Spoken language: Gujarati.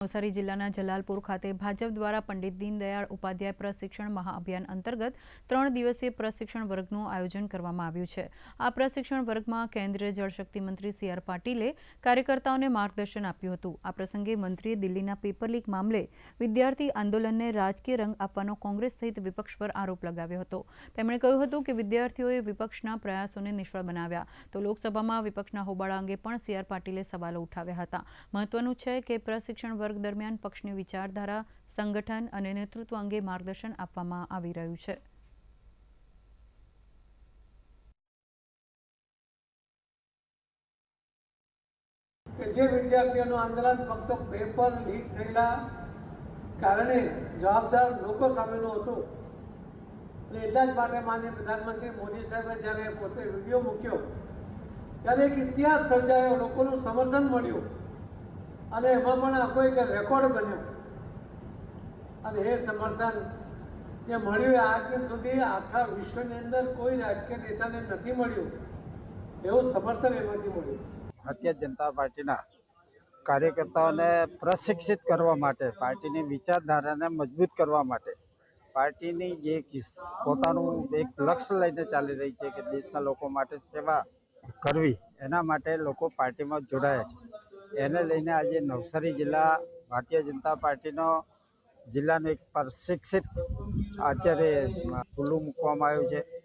નવસારી જિલ્લાના જલાલપુર ખાતે ભાજપ દ્વારા પંડિત દીનદયાળ ઉપાધ્યાય પ્રશિક્ષણ મહાઅભિયાન અંતર્ગત 3 દિવસીય પ્રશિક્ષણ વર્ગનું આયોજન કરવામાં આવ્યું છે। આ પ્રશિક્ષણ વર્ગમાં કેન્દ્રીય જળશક્તિ મંત્રી સી.આર. પાટીલે કાર્યકર્તાઓને માર્ગદર્શન આપ્યું હતું। આ પ્રસંગે મંત્રીએ દિલ્હીના પેપર લીક મામલે વિદ્યાર્થી આંદોલનને રાજકીય રંગ આપવાનો કોંગ્રેસ સહિત વિપક્ષ પર આરોપ લગાવ્યો હતો। તેમણે કહ્યું હતું કે વિદ્યાર્થીઓએ વિપક્ષના પ્રયાસોને નિષ્ફળ બનાવ્યા તો લોકસભામાં વિપક્ષના હોબાળા અંગે પણ સી.આર. પાટીલે સવાલો ઉઠાવ્યા હતા। મહત્વનું છે કે પ્રશિક્ષણ વર્ગ દરમિયાન પક્ષની વિચારધારા, સંગઠન અને નેતૃત્વ અંગે માર્ગદર્શન આપવામાં આવી રહ્યું છે। જે વિદ્યાર્થીઓનું આંદોલન ફક્ત પેપર લીક થયેલા કારણે જવાબદાર લોકો સામેનું હતું અને એટલા જ માટે માનનીય પ્રધાનમંત્રી મોદી સાહેબે જ્યારે પોતે વિડીયો મૂક્યો ત્યારે એક ઇતિહાસ સર્જાયો, લોકોનું સમર્થન મળ્યું અને એમાં પણ આખો એક રેકોર્ડ બન્યો અને એ સમર્થન જે મળ્યું એ આજ દિન સુધી આખા વિશ્વની અંદર કોઈ રાજકીય નેતાને નથી મળ્યું એવું સમર્થન એમાંથી મળ્યું। ભારતીય જનતા પાર્ટીના કાર્યકર્તાઓને પ્રશિક્ષિત કરવા માટે, પાર્ટીની વિચારધારાને મજબૂત કરવા માટે, પાર્ટીની જે પોતાનું એક લક્ષ્ય લઈને ચાલી રહી છે કે દેશના લોકો માટે સેવા કરવી, એના માટે લોકો પાર્ટીમાં જોડાયા છે। એને લઈને આજે નવસારી જિલ્લા ભારતીય જનતા પાર્ટીનો જિલ્લાનું એક પ્રશિક્ષિત અત્યારે ખુલ્લું મૂકવામાં આવ્યું છે।